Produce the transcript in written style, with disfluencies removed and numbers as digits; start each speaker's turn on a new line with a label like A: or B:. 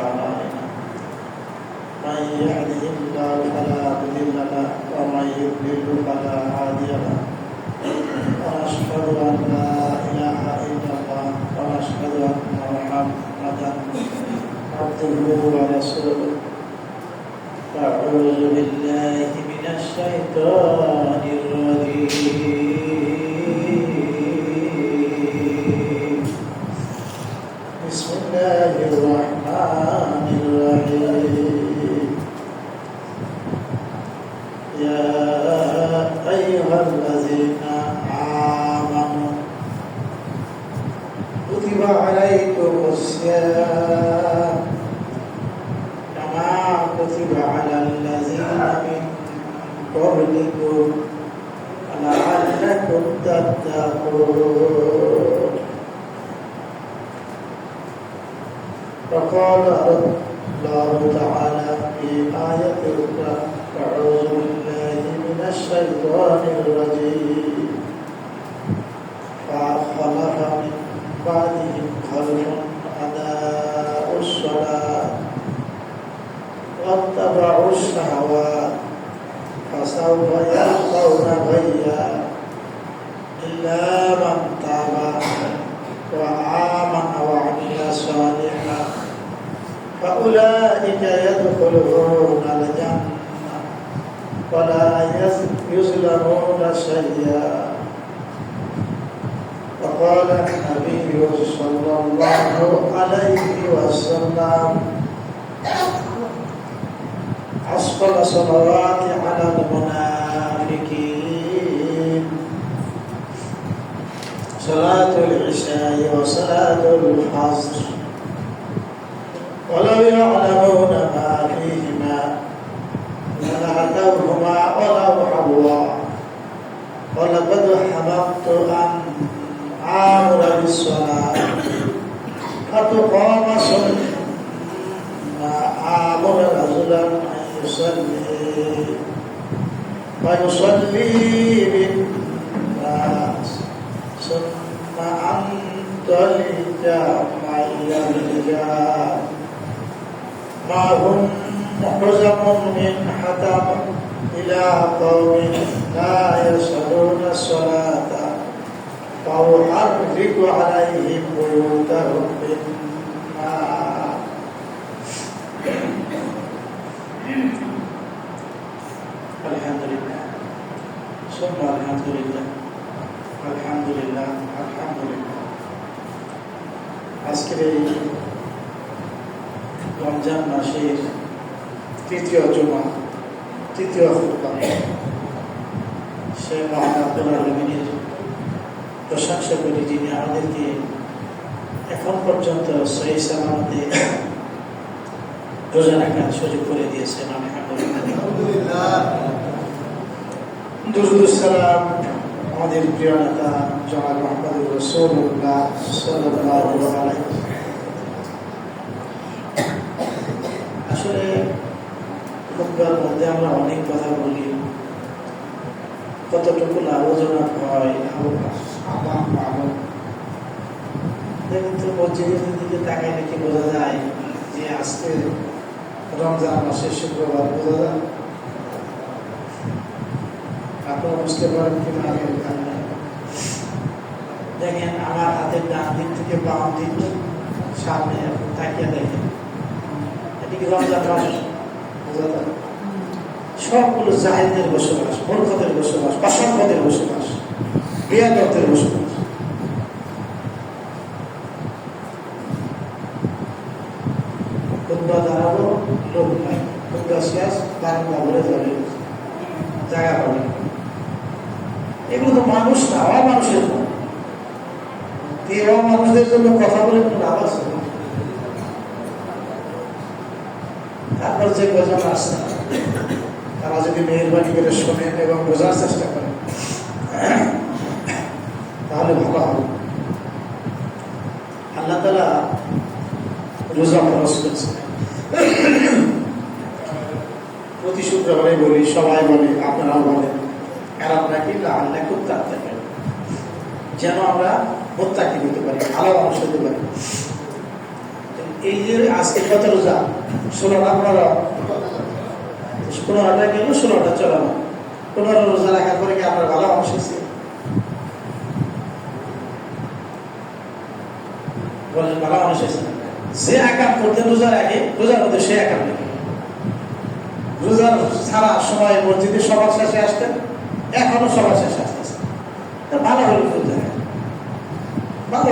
A: أعمالنا من يهده الله فلا مضل له ومن يضلل فلا هادي له ونشهد أن لا إله إلا الله ونشهد أن محمدا عبده ورسوله أعوذ بالله من الشيطان الرجيم بسم الله الرحمن الرحيم يا أيها الذين آمنوا كتب عليكم الصيام كما كتب على الذين من قبلكم لعلكم تتقون وقال الله تعالى في آية أخرى أعوذ بالله من الشيطان الرجيم فخلف من بعدهم خلف أضاعوا الصلاة واتبعوا الشهوات فسوف يلقون غيا إلا من تاب وآمن وعمل صالحا فأولئك يدخلون الجنة ولا يظلمون شيئا وقال النبي صلى الله عليه وسلم أسفل صلوات على المنافقين صلاة العشاء وصلاة الفجر ولو يعلمون ما فيهما لنهدوهما ولو حبوا ولقد حممت أن آمر بالصلاة فتقام صلاة آمر رجلا أن يصلي ويصلي بالناس ثم أنطلق معي الرجال ما هم محزم من حطب إلى قوم لا يصلون الصلاة فأحرق عليهم بيوتهم بالنار الحمد لله ثم الحمد لله الحمد لله الحمد لله আজকের এই রমজান মাসের তৃতীয় জুমা তৃতীয় খুতবা সেই মহান আব্দুল আলমিনের প্রশংসা করি যিনি আমাদেরকে এখন পর্যন্ত সহি সালামতে রোজা রাখার সুযোগ করে দিয়েছেন আলহামদুলিল্লাহ। দুরূদ সালাম আমাদের প্রিয় নেতা জনাব মুহাম্মদুর রাসূলুল্লাহ সাল্লাল্লাহু আলাইহি আসলে খুতবার মধ্যে আমরা অনেক কথা বলি, কতটুকু লাভজনক হয় কিন্তু মসজিদের দিকে তাকাইলে কি বোঝা যায় যে আজকে রমজান মাসের শুক্রবার বোঝা যায়? আপনারা বুঝতে পারেন কি না? দেখেন আমার হাতের ডান দিক থেকে বাম দিক সামনে তাকিয়ে দেখেন, এটি কি রমজান মাস? বোঝা যায়? সবগুলো জাহেদের বসবাস, মূর্খদের বসবাস, অসম্পদের বসবাস, বিয়াদতের বসবাস। খুতবা দাঁড়াবো, লোক নাই, খুতবা শেষ, বারান্দা ভরে যাবে, জায়গা পাবে। এগুলো তো মানুষ না, অমানুষের না। এই অমানুষদের জন্য কথা বলে কোনো লাভ আছে? তারপর যে কজন আসছে তারা যদি মেহরবানি করে শোনে এবং বোঝার চেষ্টা করে তাহলে ভালো হবে। আল্লাহ তাআলা রোজা ফরজ করেছেন। প্রতি শুক্রবারে বলি, সবাই বলে, আপনারাও বলেন, কারণ নাকি আল্লাহ খুব তাড়াতাড়ি যেন আমরা মোত্তাকি হতে পারি, ভালো মানুষ হতে পারি। এই যে আজকে কত রোজা? 16টা 15টা গেল, 16টা চলো না। 15 রোজা রাখার পরে কি আপনার ভালো মানুষ হয়েছে? বলেন ভালো মানুষ হয়েছে না? যে আকাম করতে রোজা রাখে, রোজার মধ্যে সে আকাম রাখে। রোজার সারা সময় মসজিদে সবার শেষে আসতেন, এখনো সবার শেষে আসতেছে। ভালো হলো ভালো